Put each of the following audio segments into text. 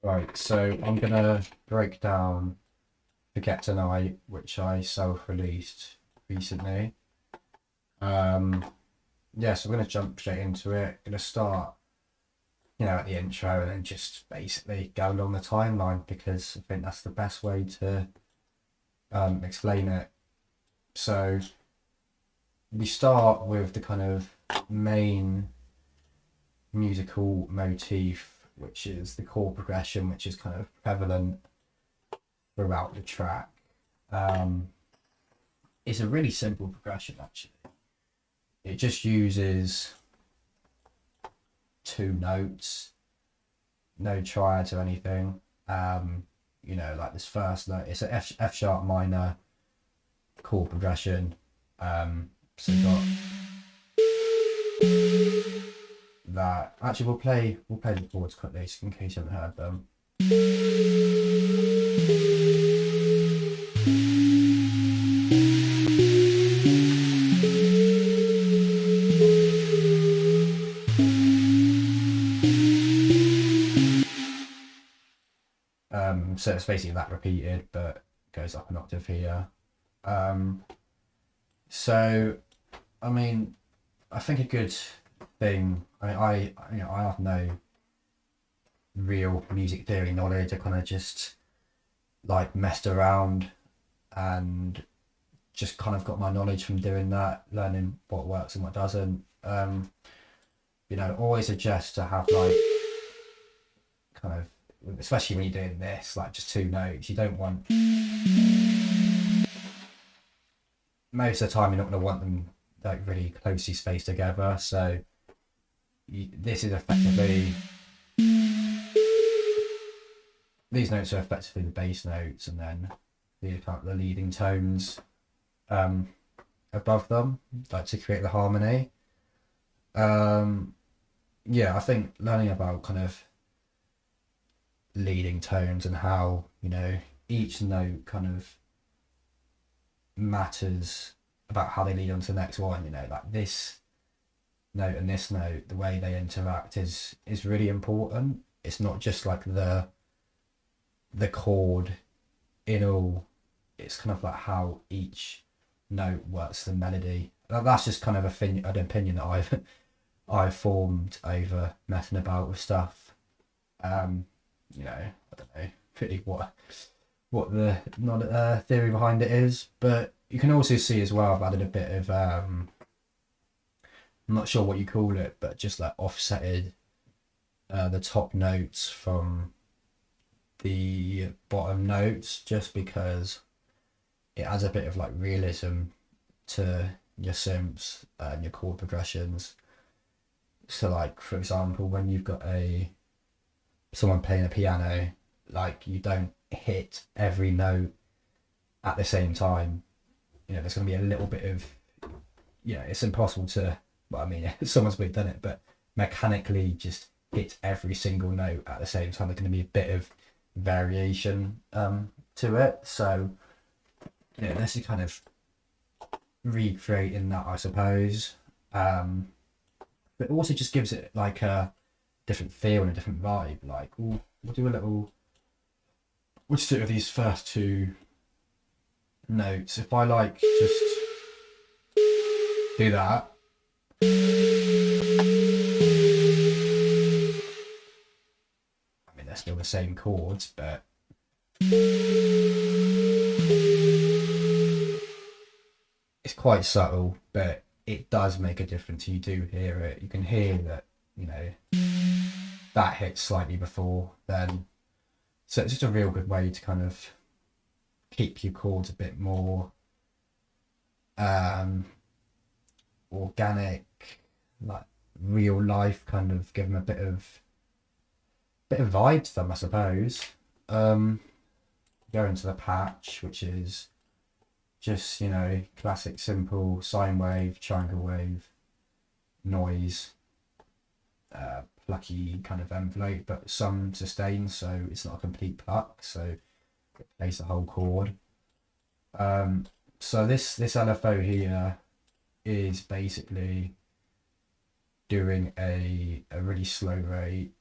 Right, so I'm gonna break down Forget Tonight, which I self-released recently. Um, yeah, so we're gonna jump straight into it. Gonna start, at the intro and then just basically go along the timeline because I think that's the best way to explain it. So we start with the kind of main musical motif, which is the chord progression, which is kind of prevalent throughout the track. Um, it's a really simple progression actually. It just uses two notes, no triads or anything. Like this first note, it's an F sharp minor chord progression. So you got that. Actually, we'll play the chords quickly, just in case you haven't heard them. So it's basically that repeated, but goes up an octave here. Um, so I mean, I think a good thing. I have no real music theory knowledge. I kind of just like messed around and just kind of got my knowledge from doing that, learning what works and what doesn't. Always suggest to have like kind of, especially when you're doing this, like just two notes. You don't want most of the time you're not going to want them like really closely spaced together. So this is effectively these notes are effectively the bass notes, and then the leading tones um, above them, like to create the harmony. Yeah, I think learning about kind of leading tones and how each note kind of matters about how they lead on to the next one. Like this note and this note, the way they interact is really important. It's not just like the chord in all. It's kind of like how each note works the melody. That's just kind of an opinion that I've formed over messing about with stuff. I don't know pretty what the not theory behind it is, but you can also see as well I've added a bit of I'm not sure what you call it, but just like offsetted the top notes from the bottom notes, just because it adds a bit of like realism to your synths and your chord progressions. So like for example, when you've got someone playing a piano, like you don't hit every note at the same time. There's going to be a little bit of it's impossible to, well, I mean, someone's really done it, but mechanically just hit every single note at the same time. There's going to be a bit of variation to it. So this is kind of recreating that, I suppose. But it also just gives it like a different feel and a different vibe. Like we'll do a little. We'll just do these first two notes. If I like just do that. I mean, they're still the same chords, but it's quite subtle, but it does make a difference. You do hear it. You can hear that, that hits slightly before then. So it's just a real good way to kind of keep your chords a bit more organic, like real life, kind of give them a bit of vibe to them, I suppose. Go into the patch, which is just classic simple sine wave, triangle wave, noise, plucky kind of envelope, but some sustain, so it's not a complete pluck, so it plays the whole chord. So this LFO here is basically doing a really slow rate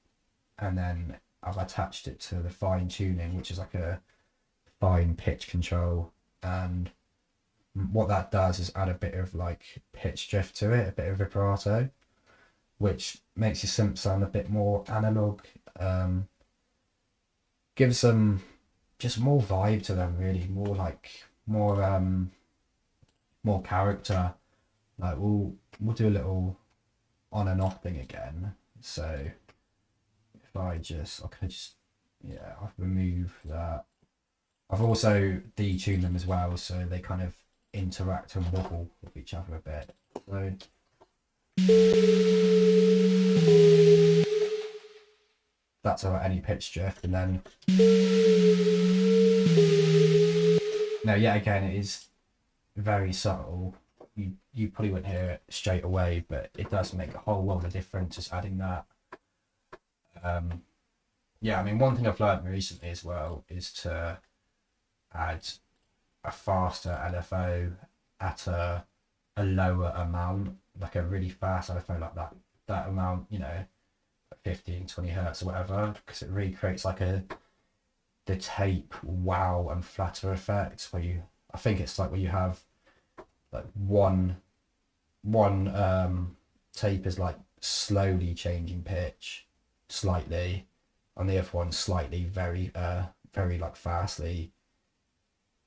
and then I've attached it to the fine tuning, which is like a fine pitch control, and what that does is add a bit of like pitch drift to it, a bit of vibrato, which makes your synth sound a bit more analog. Gives them just more vibe to them, really, more like more character. Like we'll do a little on and off thing again. So if I can just, yeah, I've removed that. I've also detuned them as well, so they kind of interact and wobble with each other a bit. So that's about any pitch drift, and then now yet again it is very subtle. You probably wouldn't hear it straight away, but it does make a whole world of difference just adding that. Yeah, I mean, one thing I've learned recently as well is to add a faster LFO at a lower amount, like a really fast LFO, like that amount, you know, 15, 20 hertz or whatever, because it really creates like the tape wow and flatter effect where I think it's like where you have like one tape is like slowly changing pitch slightly, and the other one slightly very like fastly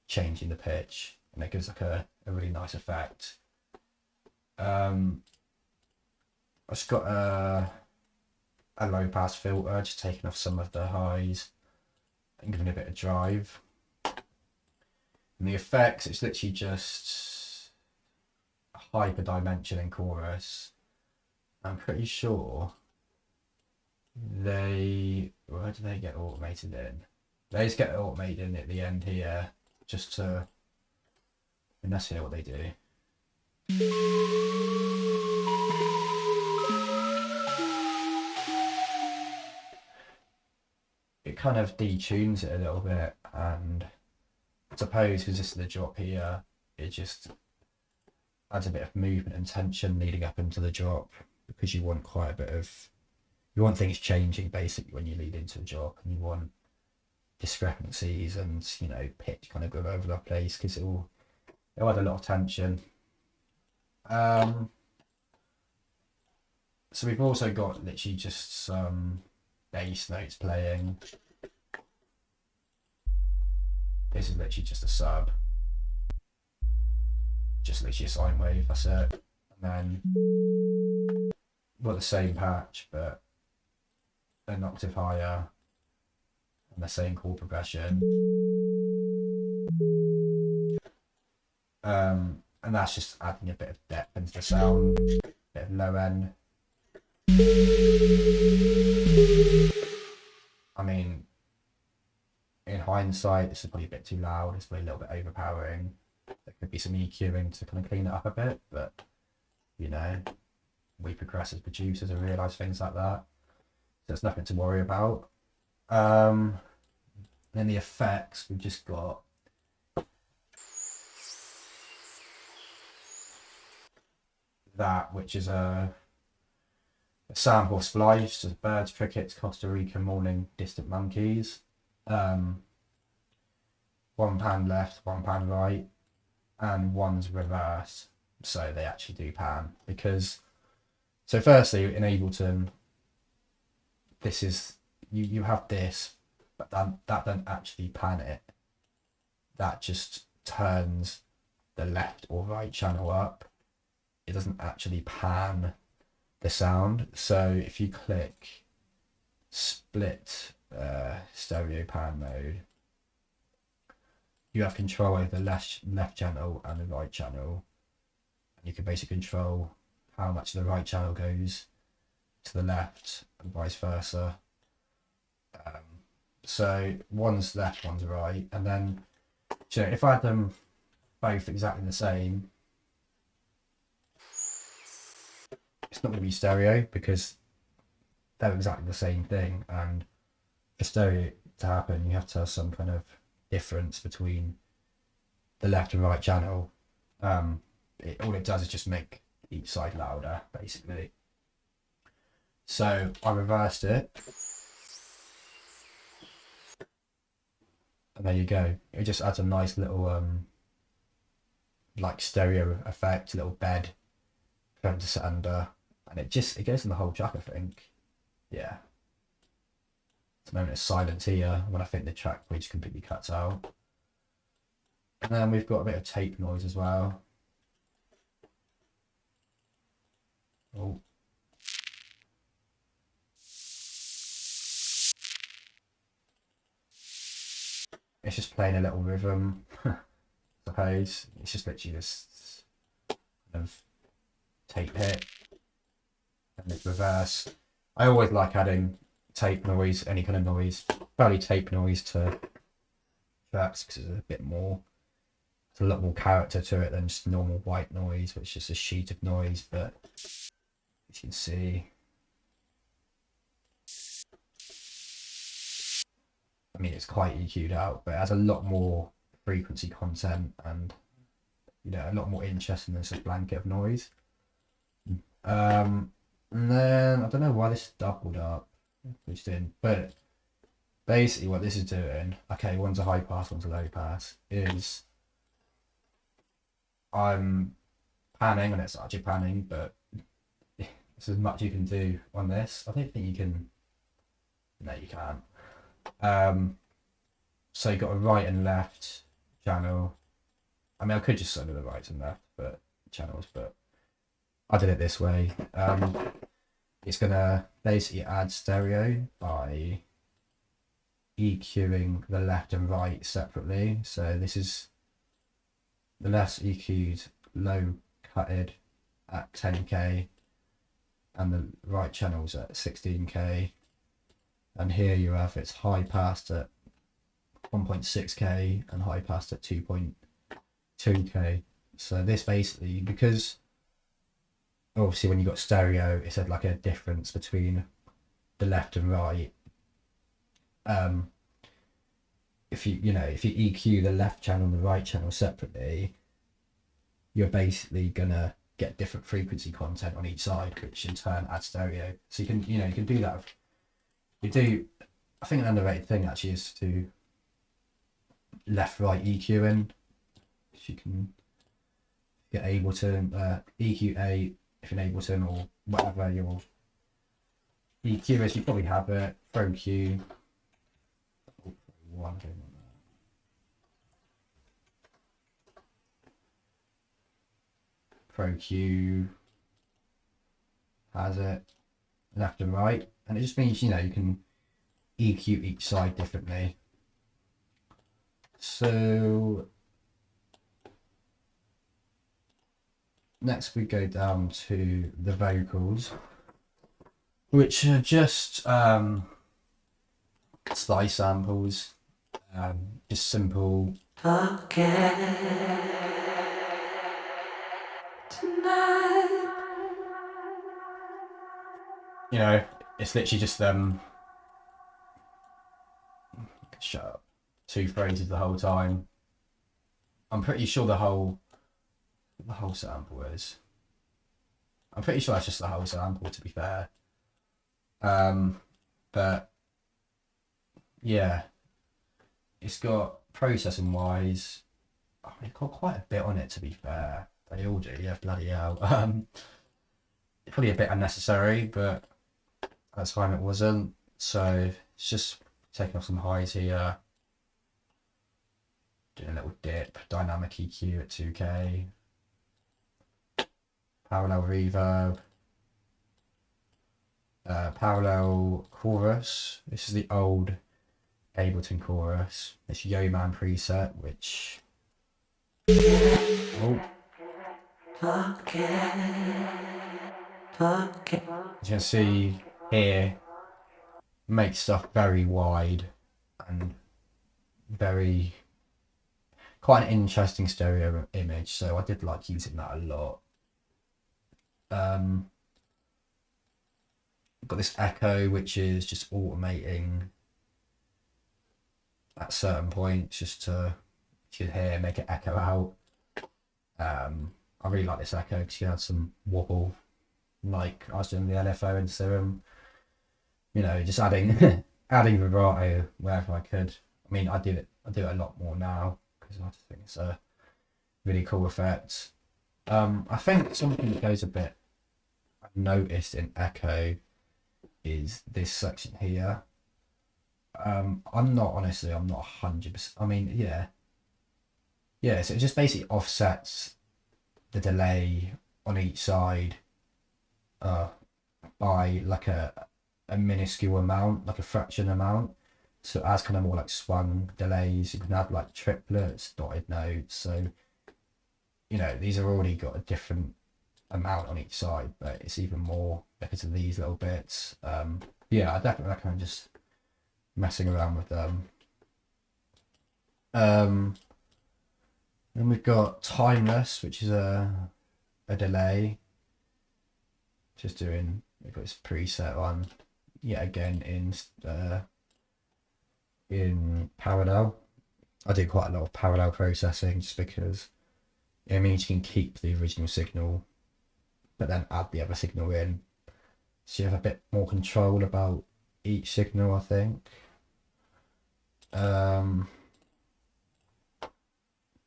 changing the pitch, and it gives like a really nice effect. I've just got a low pass filter, just taking off some of the highs and giving it a bit of drive. And the effects, it's literally just a hyper dimension in chorus. I'm pretty sure where do they get automated in? They just get automated in at the end here, just to, and let's hear what they do. It kind of detunes it a little bit, and I suppose because this is the drop here, it just adds a bit of movement and tension leading up into the drop, because you want quite a bit of, you want things changing basically when you lead into a drop, and you want discrepancies and, you know, pitch kind of go over the place, because it'll add a lot of tension. So we've also got literally just some bass notes playing. This is literally just a sub, just literally a sine wave, that's it. And then got the same patch but an octave higher and the same chord progression. And that's just adding a bit of depth into the sound, a bit of low end. I mean, in hindsight, this is probably a bit too loud. It's probably a little bit overpowering. There could be some EQing to kind of clean it up a bit, but you know, we progress as producers and realise things like that. So it's nothing to worry about. Then the effects, we've just got that, which is a sample splice of birds, crickets, Costa Rica, morning, distant monkeys. 1 pan left, 1 pan right, and one's reverse. So they actually do pan, because so firstly in Ableton, this is you have this, but that doesn't actually pan it. That just turns the left or right channel up. It doesn't actually pan the sound. So if you click split stereo pan mode, you have control over the left channel and the right channel. And you can basically control how much the right channel goes to the left and vice versa. So one's left, one's right, and then, you know, if I had them both exactly the same, it's not going to be stereo because they're exactly the same thing, and for stereo to happen you have to have some kind of difference between the left and right channel. All it does is just make each side louder basically. So I reversed it, And there you go. It just adds a nice little like stereo effect, little bed for him to sit under, and it goes in the whole track, I think. Yeah. At the moment it's silent here when I think the track bridge completely cuts out. And then we've got a bit of tape noise as well. Oh. It's just playing a little rhythm, I suppose. It's just literally this kind of tape hit and it's reverse. I always like adding tape noise, any kind of noise, probably tape noise to tracks because it's a bit more, it's a lot more character to it than just normal white noise, which is just a sheet of noise. But as you can see, I mean, it's quite EQ'd out, but it has a lot more frequency content and, you know, a lot more interesting than just a blanket of noise. And then I don't know why this doubled up, which didn't, but basically what this is doing, okay, one's a high pass, one's a low pass, is I'm panning, and it's actually panning, but there's as much you can do on this. I don't think you can, no, you can't. So you've got a right and left channel. I mean, I could just send the right and left but channels, but I did it this way. It's gonna basically add stereo by EQing the left and right separately. So this is the left's EQ'd low cutted at 10k and the right channel's at 16k. And here you have it's high passed at 1.6k and high passed at 2.2k. So this basically, because obviously when you got stereo, it said like a difference between the left and right. If you EQ the left channel and the right channel separately, you're basically gonna get different frequency content on each side, which in turn adds stereo. So you can do that. I think an underrated thing actually is to left-right EQing. So you can get Ableton, EQ8 if in Ableton or whatever your EQ is. You probably have it. Pro Q. One thing on that. Pro Q has it left and right, and it just means you can EQ each side differently. So next we go down to the vocals, which are just slice samples, just simple. It's literally just shut up, 2 phrases the whole time. I'm pretty sure the whole sample is. I'm pretty sure that's just the whole sample, to be fair. But yeah, it's got processing wise, it's got quite a bit on it, to be fair. They all do, yeah, bloody hell. Probably a bit unnecessary, but at the time it wasn't. So it's just taking off some highs here, doing a little dip, dynamic EQ at 2k, parallel reverb, parallel chorus. This is the old Ableton chorus. It's Yo Man preset, which as you can see here, makes stuff very wide and very quite an interesting stereo image. So I did like using that a lot. Got this echo, which is just automating at certain points, just to, you can hear, make it echo out. I really like this echo because you had some wobble, like I was doing the LFO in Serum. Just adding adding vibrato wherever I could. I mean, I do it a lot more now because I just think it's a really cool effect. I think something that goes a bit I've noticed in echo is this section here. I'm not 100%. I mean, yeah. So it just basically offsets the delay on each side, by like a minuscule amount, like a fraction amount. So it adds kind of more like swung delays. You can add like triplets, dotted notes. So these are already got a different amount on each side, but it's even more because of these little bits. Yeah, I definitely recommend just messing around with them. Then we've got timeless, which is a delay. Just doing, we've got this preset on yet again in parallel. I do quite a lot of parallel processing just because it means you can keep the original signal but then add the other signal in, so you have a bit more control about each signal, I think.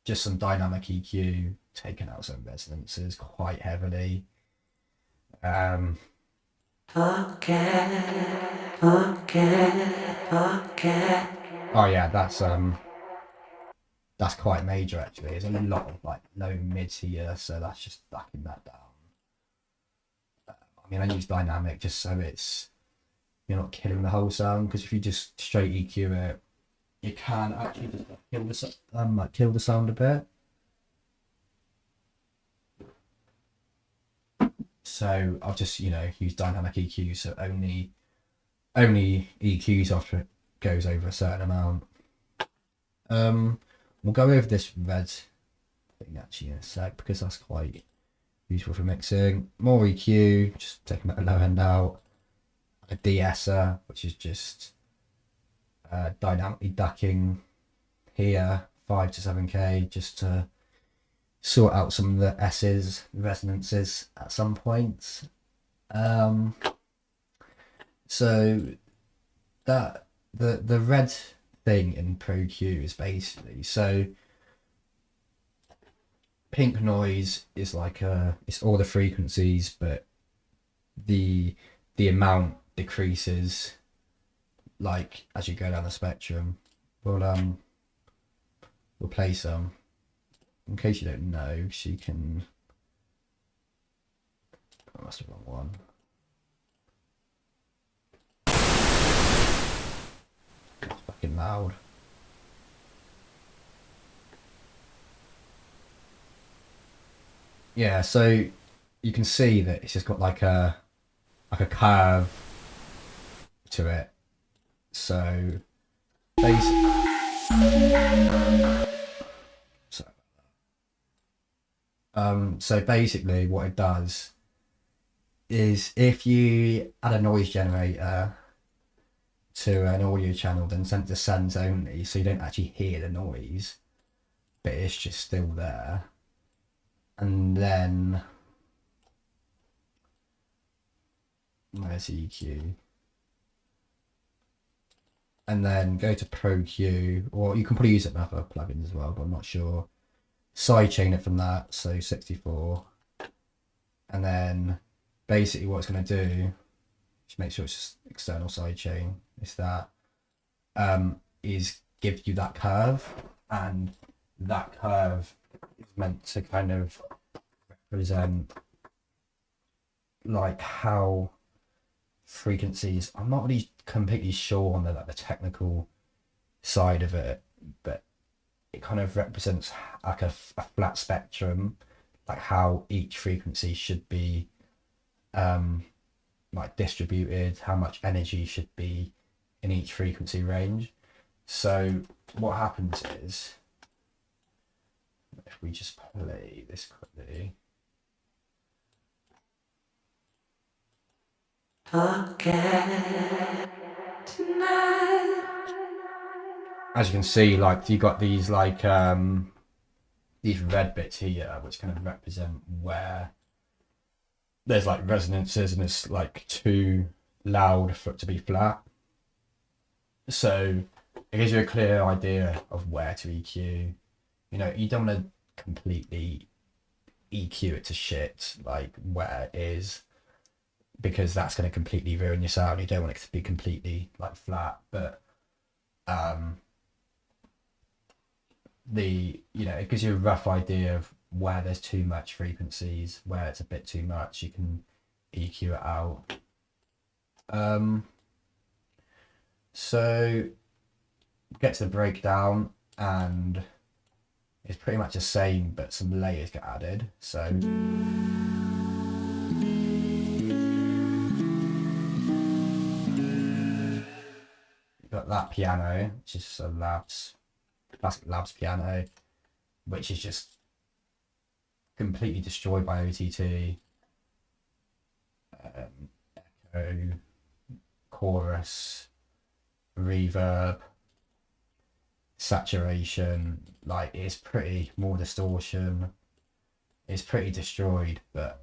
Just some dynamic EQ, taking out some resonances quite heavily. Oh yeah, that's quite major actually. There's a lot of like low mids here, so that's just backing that down. I mean, I use dynamic just so you're not killing the whole sound, because if you just straight EQ it, you can actually just kill the sound a bit. So I've just used dynamic EQ, so only EQs after it goes over a certain amount. We'll go over this red thing actually in a sec, because that's quite useful for mixing. More EQ, just taking that low end out. A de-esser, which is just dynamically ducking here 5 to 7k, just to sort out some of the S's, resonances at some points. So that the red thing in Pro Q is basically, so pink noise is like it's all the frequencies, but the amount decreases like as you go down the spectrum. We'll play some in case you don't know, so you can. Oh, that's the wrong one. It's fucking loud. Yeah, so you can see that it's just got like a curve to it. So basically, so basically what it does is if you add a noise generator to an audio channel, then send to sends only, so you don't actually hear the noise, but it's just still there. And then where's EQ? And then go to Pro Q, or you can probably use it in other plugins as well, but I'm not sure. Sidechain it from that, so 64. And then basically what it's going to do, just make sure it's just external sidechain, is that is give you that curve, and that curve is meant to kind of represent like how frequencies, I'm not really completely sure on the technical side of it, but it kind of represents like a flat spectrum, like how each frequency should be like distributed, how much energy should be in each frequency range. So what happens is, if we just play this quickly. As you can see, like you got these like these red bits here, which kind of represent where there's like resonances and it's like too loud for it to be flat. So it gives you a clear idea of where to EQ. You know, you don't want to completely EQ it to shit, like where it is, because that's going to completely ruin your sound. You don't want it to be completely like flat, but um, it gives you a rough idea of where there's too much frequencies, where it's a bit too much. You can EQ it out. So get to the breakdown, and it's pretty much the same, but some layers get added. So you've got that piano, which is a classic Labs piano, which is just completely destroyed by OTT. Echo, chorus, reverb, saturation, like it's pretty more distortion. It's pretty destroyed, but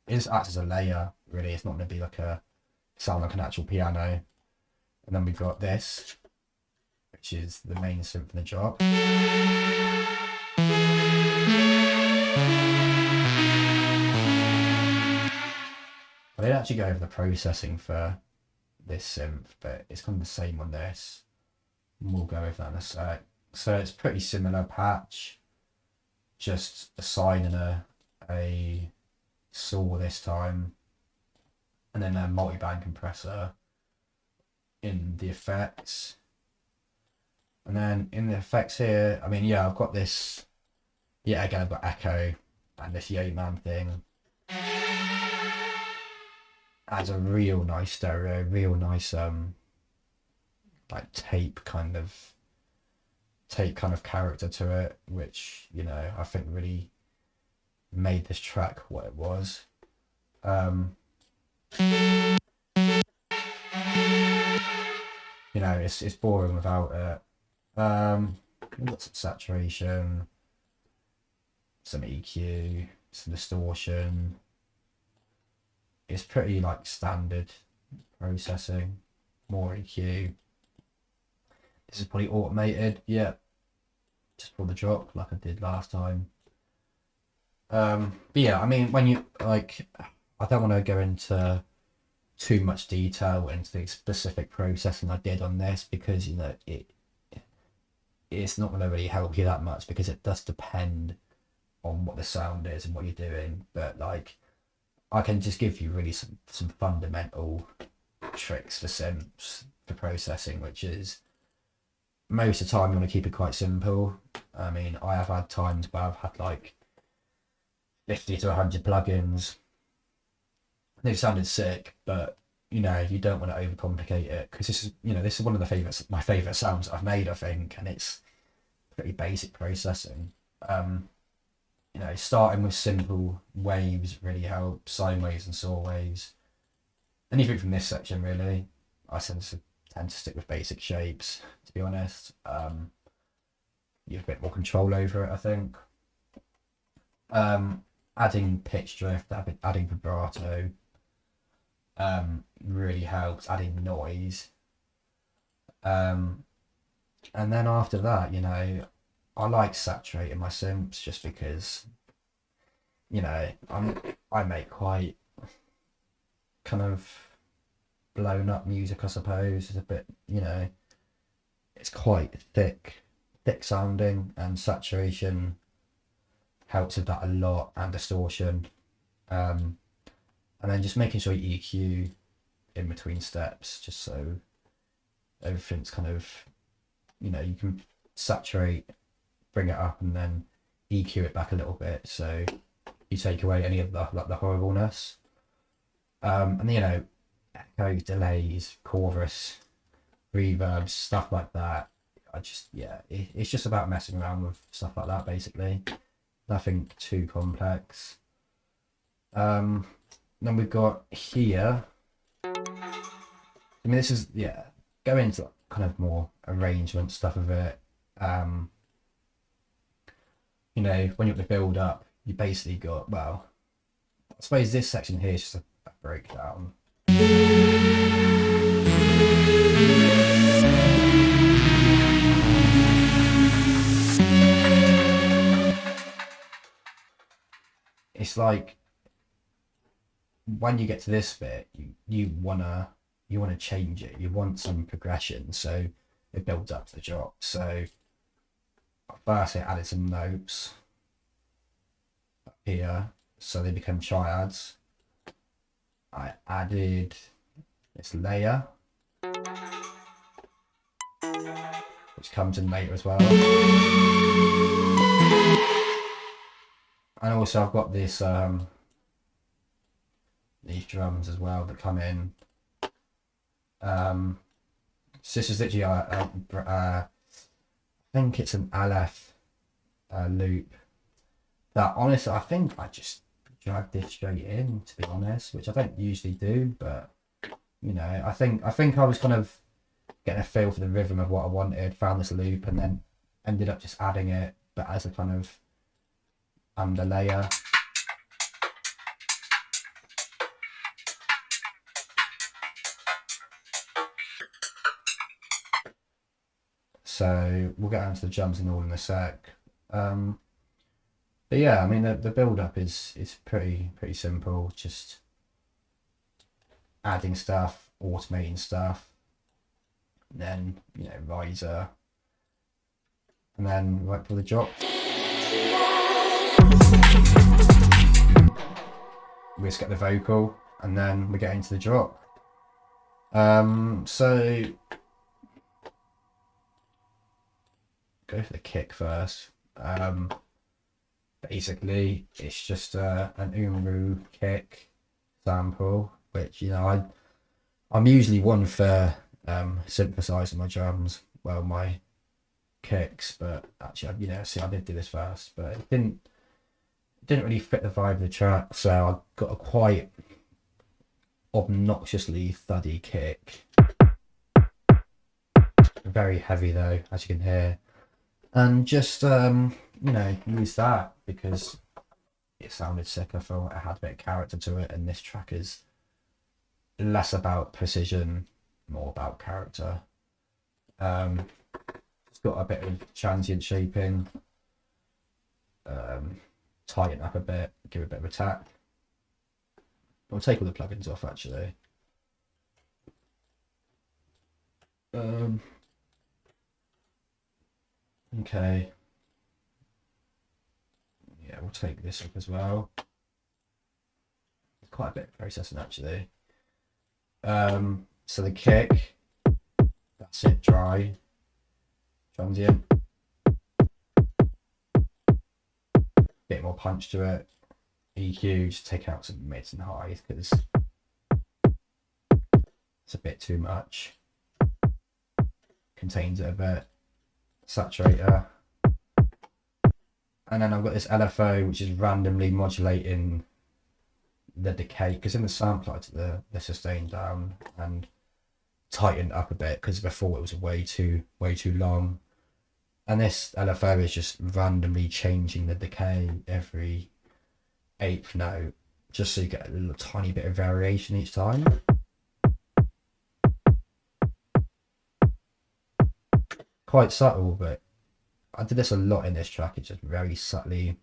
it just acts as a layer, really. It's not going to be like sound like an actual piano. And then we've got this, which is the main synth in the drop. I didn't actually go over the processing for this synth, but it's kind of the same on this. We'll go over that in a sec. So it's pretty similar patch, just assigning a saw this time, and then a multi-band compressor in the effects. And then in the effects here, I mean, yeah, I've got this, yeah, again, I've got echo and this Yeoman thing. Adds a real nice stereo, real nice like tape kind of character to it, which, you know, I think really made this track what it was. You know, it's boring without it. We've got some saturation, some EQ, some distortion. It's pretty like standard processing, more EQ. This is probably automated, yeah, just for the drop like I did last time. But yeah, I mean, when you like, I don't want to go into too much detail into the specific processing I did on this, because, you know, it's not going to really help you that much, because it does depend on what the sound is and what you're doing. But like, I can just give you really some fundamental tricks for synths for processing, which is, most of the time you want to keep it quite simple. I mean, I have had times where I've had like 50 to 100 plugins. They sounded sick, but, you know, you don't want to overcomplicate it, because this is one of my favorite sounds I've made, I think, and it's pretty basic processing. You know, starting with simple waves really helps, sine waves and saw waves. Anything from this section, really. I tend to stick with basic shapes, to be honest. You have a bit more control over it, I think. Adding pitch drift, adding vibrato really helps, adding noise. And then after that, you know, I like saturating my synths, just because, you know, I make quite kind of blown up music, I suppose. It's a bit, you know, it's quite thick sounding, and saturation helps with that a lot, and distortion. And then just making sure you EQ in between steps, just so everything's kind of, you know, you can saturate, bring it up, and then EQ it back a little bit, so you take away any of the horribleness. And then, you know, echoes, delays, chorus, reverbs, stuff like that. It's just about messing around with stuff like that, basically. Nothing too complex. Then we've got here, I mean, this is, yeah, go into kind of more arrangement stuff of it. You know, when you're at the build up, you basically got, well, I suppose this section here is just a breakdown. like when you get to this bit, you wanna change it. You want some progression, so it builds up to the drop. So first, I added some notes up here, so they become triads. I added this layer, which comes in later as well. And also I've got this these drums as well that come in. So this is literally I think it's an Aleph loop that honestly I think I just dragged this straight in, to be honest, which I don't usually do, but you know, I think I was kind of getting a feel for the rhythm of what I wanted, found this loop, and then ended up just adding it, but as a kind of under layer. So we'll get onto the drums and all in a sec. But yeah, I mean the build up is pretty simple. Just adding stuff, automating stuff, and then you know riser, and then right for the drop. We just get the vocal, and then we get into the drop. So go for the kick first. Basically, it's just an Umru kick sample, which you know I'm usually one for synthesizing my drums, well my kicks, but actually you know see I did do this first, but it didn't really fit the vibe of the track, so I got a quite obnoxiously thuddy kick, very heavy though, as you can hear, and just you know use that because it sounded sick. I thought it had a bit of character to it, and this track is less about precision, more about character. It's got a bit of transient shaping, tighten up a bit, give it a bit of a tap. I'll take all the plugins off actually. Okay. Yeah, we'll take this up as well. It's quite a bit of processing actually. So the kick, that's it, dry, transient. Bit more punch to it. EQ, just take out some mids and highs because it's a bit too much. Contains it a bit. Saturator. And then I've got this LFO, which is randomly modulating the decay, because in the sampler I took the sustain down and tightened up a bit because before it was way too long. And this LFO is just randomly changing the decay every 8th note, just so you get a little tiny bit of variation each time. Quite subtle, but I did this a lot in this track. It's just very subtly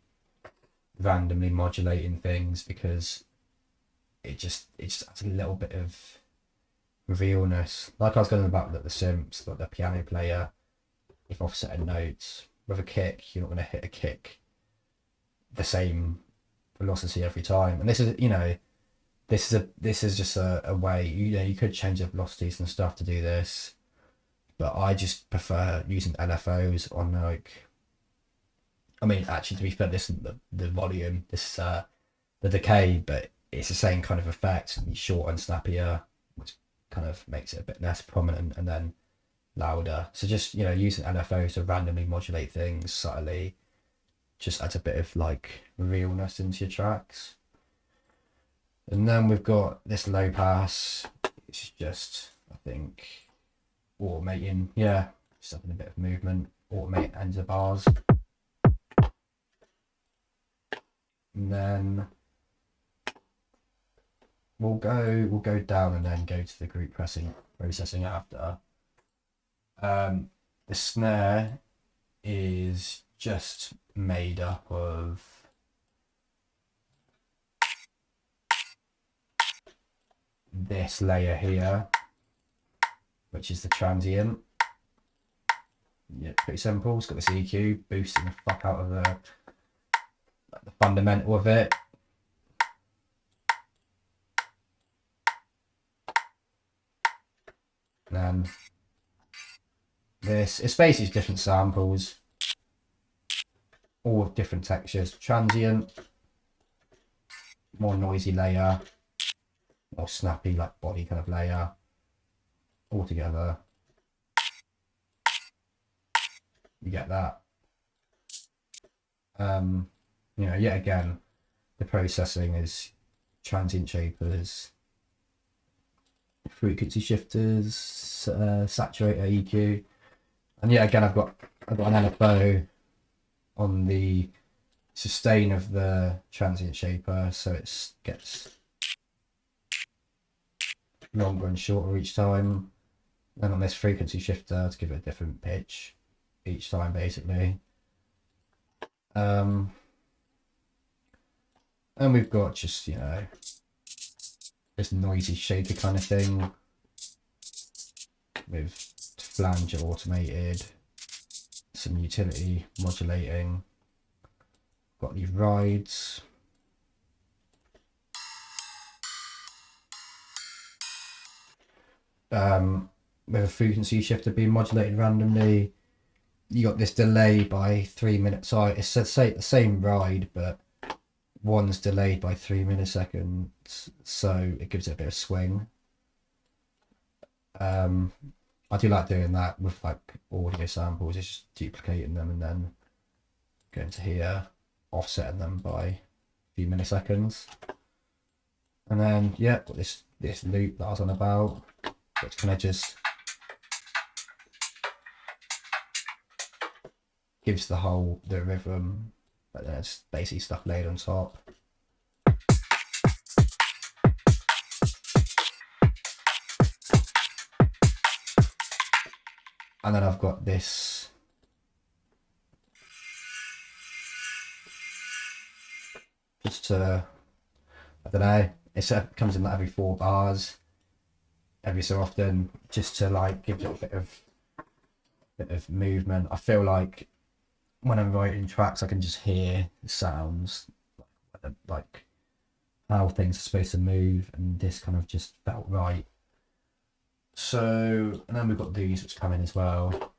randomly modulating things because it just adds a little bit of realness. Like I was going about the synths, like the piano player, with offsetting notes. With a kick, you're not going to hit a kick the same velocity every time. And this is, you know, this is just a way, you know, you could change the velocities and stuff to do this, but I just prefer using LFOs on like, I mean, actually to be fair, this isn't the volume, this is the decay, but it's the same kind of effect. It's short and snappier, which kind of makes it a bit less prominent and then louder. So just, you know, using LFOs to randomly modulate things subtly just adds a bit of like realness into your tracks. And then we've got this low pass, which is just, I think, automating, yeah, just having a bit of movement, automate ends of bars. And then we'll go down and then go to the group processing after. The snare is just made up of this layer here, which is the transient. Yeah, pretty simple. It's got this EQ boosting the fuck out of the fundamental of it. And then this, it's basically different samples, all with different textures. Transient, more noisy layer, more snappy like body kind of layer, all together. You get that. You know, yet again, the processing is transient shapers, frequency shifters, saturator, EQ, and yet again I've got an LFO on the sustain of the transient shaper, so it gets longer and shorter each time. And on this frequency shifter to give it a different pitch each time, basically. And we've got just, you know, this noisy shaker kind of thing with flanger automated, some utility modulating. Got these rides. With a frequency shifter being modulated randomly. You got this delay by 3 minutes. So it's the same ride, but one's delayed by 3 milliseconds, so it gives it a bit of swing. I do like doing that with like audio samples, it's just duplicating them and then going to here, offsetting them by a few milliseconds. And then yeah, got this loop that I was on about, which kind of just gives the rhythm, but then it's basically stuff laid on top. And then I've got this just to, I don't know, it comes in like every 4 bars, every so often, just to like give it a bit of movement. I feel like when I'm writing tracks, I can just hear the sounds, like how things are supposed to move, and this kind of just felt right. So, and then we've got these which come in as well.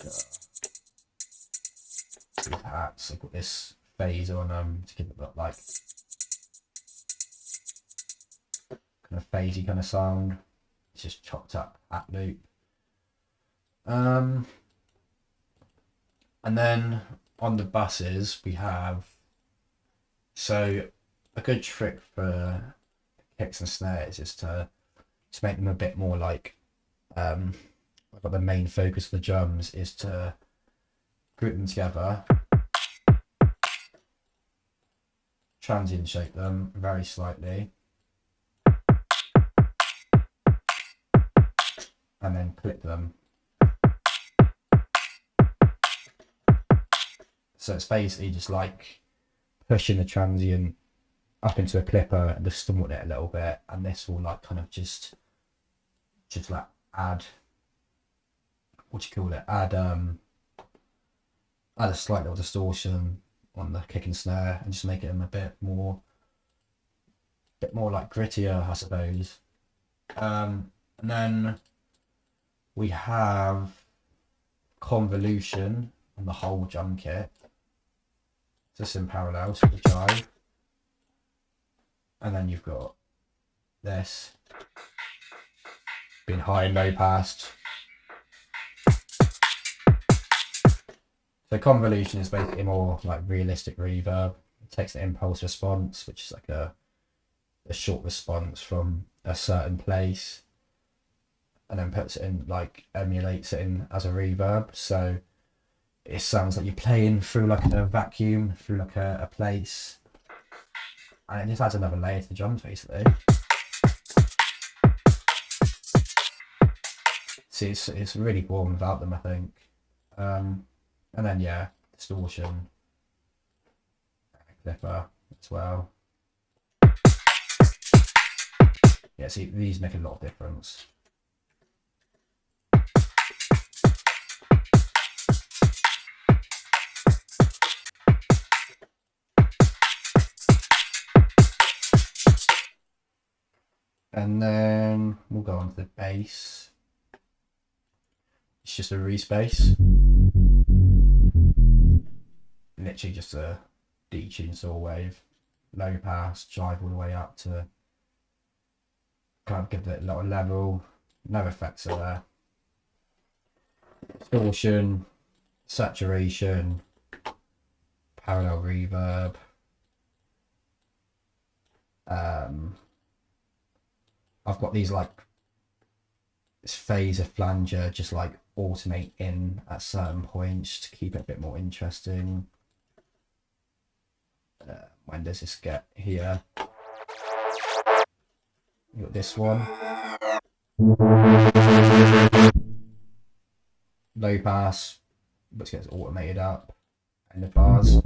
These hats, I've got this phase on them to give it that like kind of phasey kind of sound. It's just chopped up at loop. And then on the buses we have, so a good trick for kicks and snares is to make them a bit more like, the main focus of the drums is to group them together, transient shape them very slightly, and then clip them. So it's basically just like pushing the transient up into a clipper and distorting it a little bit, and this will like kind of just like add, add a slight little distortion on the kick and snare, and just make it a bit more like grittier, I suppose. And then we have convolution on the whole drum kit, just in parallel to the jive. And then you've got this being high and low passed. So convolution is basically more like realistic reverb. It takes the impulse response, which is like a short response from a certain place, and then puts it in, like emulates it in as a reverb. So it sounds like you're playing through like a vacuum, through like a place. And it just adds another layer to the drums, basically. See, it's really warm without them, I think. And then yeah, distortion, clipper as well. Yeah, see, these make a lot of difference. And then we'll go on to the bass. It's just a respace. Literally just a detune saw wave. Low pass, drive all the way up to kind of give it a lot of level. No effects are there. Distortion, saturation, parallel reverb. I've got these like this phaser flanger just like alternate in at certain points to keep it a bit more interesting. When does this get here? You got this one. Low pass, which gets automated up. End of bars.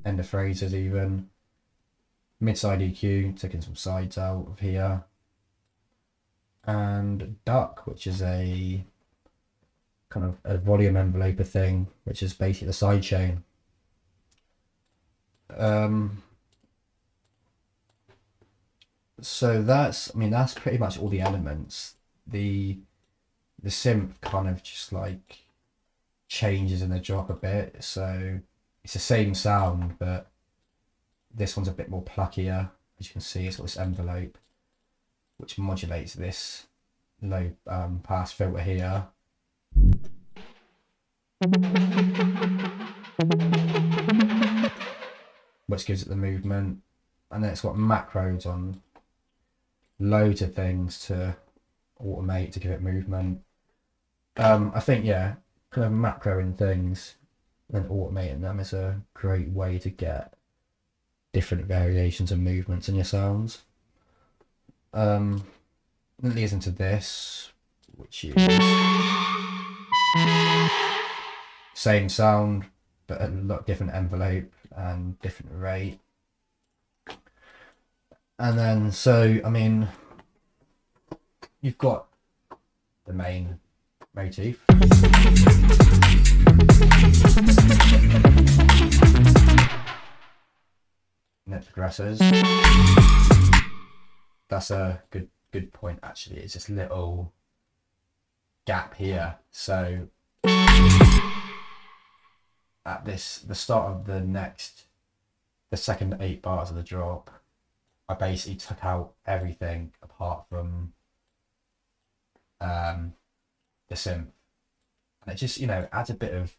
End of phrases even. Mid-side EQ, taking some sides out of here. And duck, which is a kind of a volume enveloper thing, which is basically the side chain. So that's pretty much all the elements. The synth kind of just like changes in the drop a bit, so it's the same sound, but this one's a bit more pluckier. As you can see, it's got this envelope which modulates this low pass filter here. Which gives it the movement. And then it's got macros on loads of things to automate to give it movement. I think, yeah, kind of macroing things and automating them is a great way to get different variations and movements in your sounds. Then it leads into this, which is same sound, but a lot different envelope and different rate. And then, so, I mean, you've got the main motif. And it progresses. That's a good point actually. It's this little gap here. So at the start of the second 8 bars of the drop, I basically took out everything apart from the synth, and it just, you know, adds a bit of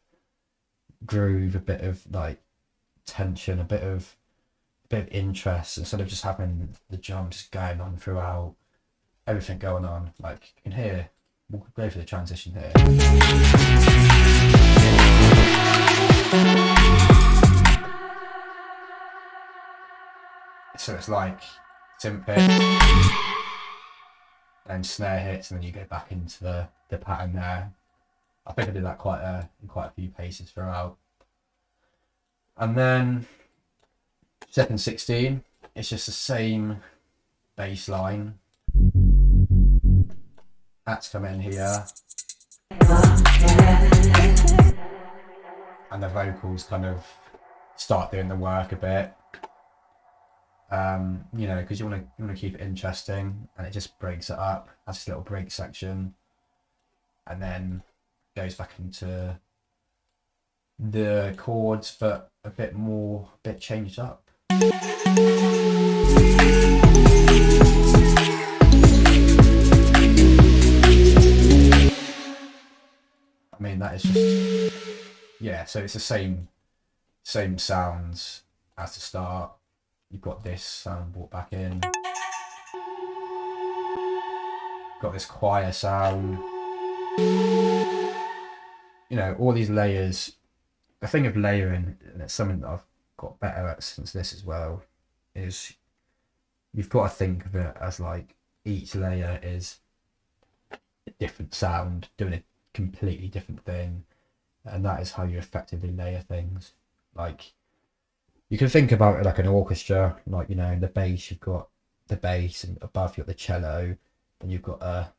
groove, a bit of like tension, a bit of interest, instead of just having the drums just going on throughout, everything going on. Like you can hear, we'll go for the transition here. So it's like synth hits, then snare hits, and then you go back into the pattern there. I think I did that in quite a few paces throughout. And then second 16, it's just the same bass line. That's come in here. And the vocals kind of start doing the work a bit. You know, because you want to keep it interesting, and it just breaks it up. Has this little break section, and then goes back into the chords, but a bit changed up. I mean, that is just, yeah. So it's the same sounds as the start. You've got this sound brought back in. Got this choir sound. You know, all these layers. The thing of layering, and it's something that I've got better at since this as well, is you've got to think of it as like each layer is a different sound doing a completely different thing, and that is how you effectively layer things. Like, you can think about it like an orchestra. Like, you know, in the bass you've got the bass, and above you've got the cello, then you've got a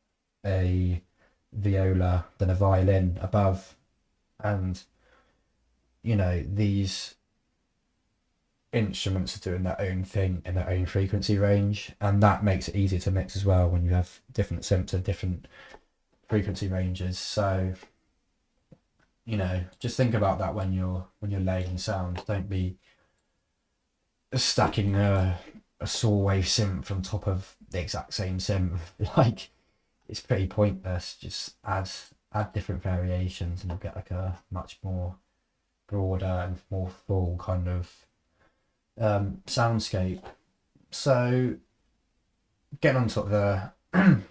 viola, then a violin above, and you know, these instruments are doing their own thing in their own frequency range, and that makes it easier to mix as well when you have different synths and different frequency ranges. So you know, just think about that when you're laying sound. Don't be stacking a saw wave synth on top of the exact same synth. Like, it's pretty pointless. Just add different variations and you'll get like a much more broader and more full kind of soundscape. So getting on top of the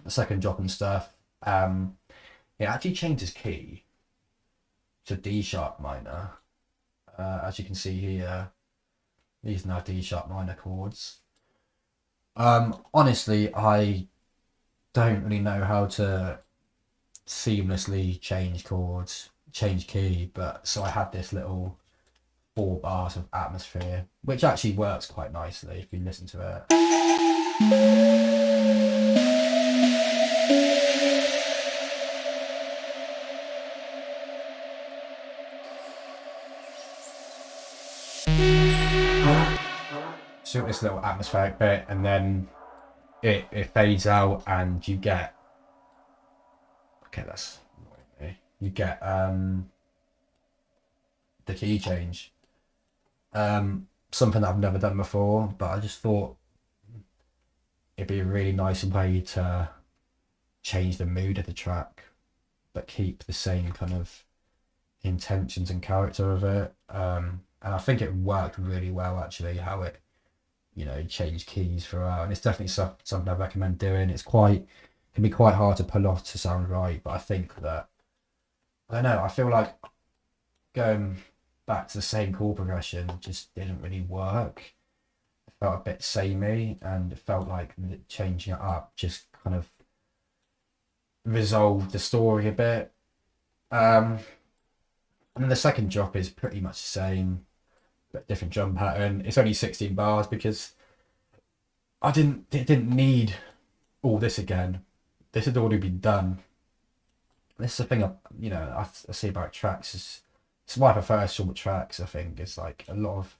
second drop and stuff, it actually changes key to D sharp minor. As you can see here, these are now D sharp minor chords. Honestly, I don't really know how to seamlessly change chords, change key, but so I had this little 4 bars of atmosphere, which actually works quite nicely if you listen to it. So this little atmospheric bit, and then it fades out, and you get, okay, that's annoying me. You get the key change. Something that I've never done before, but I just thought it'd be a really nice way to change the mood of the track, but keep the same kind of intentions and character of it. And I think it worked really well actually, how it, you know, changed keys throughout, and it's definitely something I recommend doing. Can be quite hard to pull off to sound right, but I think that, I don't know, I feel like going back to the same chord progression just didn't really work. It felt a bit samey, and it felt like changing it up just kind of resolved the story a bit. And then the second drop is pretty much the same, but different drum pattern. It's only 16 bars because it didn't need all this again. This had already been done. This is the thing I see about tracks. It's why I prefer short tracks. I think it's like a lot of,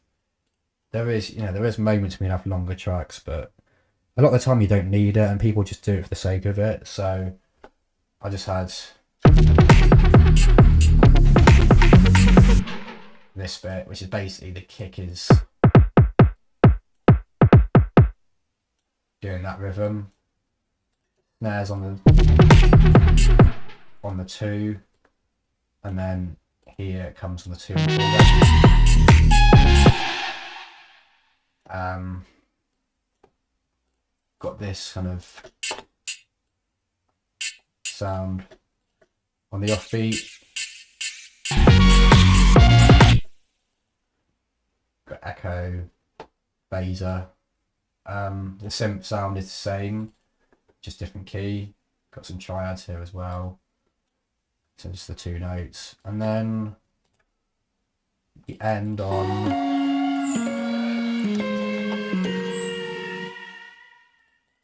there is moments when you have longer tracks, but a lot of the time you don't need it, and people just do it for the sake of it. So I just had this bit, which is basically the kick is doing that rhythm. Snares on the 2, and then here it comes on the 2 and 4. Got this kind of sound on the offbeat. Got echo, phaser. The synth sound is the same, just different key. Got some triads here as well. So just the 2 notes, and then the end on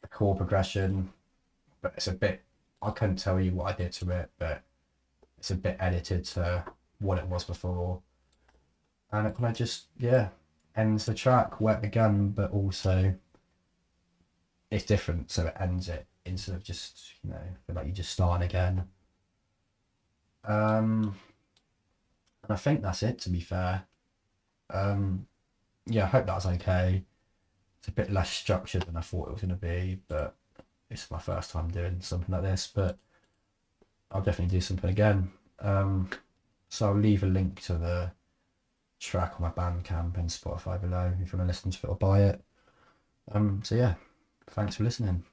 the chord progression, but it's a bit, I couldn't tell you what I did to it, but it's a bit edited to what it was before, and it kind of just, yeah, ends the track, wet the gun, but also it's different, so it ends it instead of just, you know, feel like you just start again. And I think that's it, to be fair. Yeah, I hope that was okay. It's a bit less structured than I thought it was going to be, but it's my first time doing something like this, but I'll definitely do something again. So I'll leave a link to the track on my Bandcamp and Spotify below if you want to listen to it or buy it. So yeah, thanks for listening.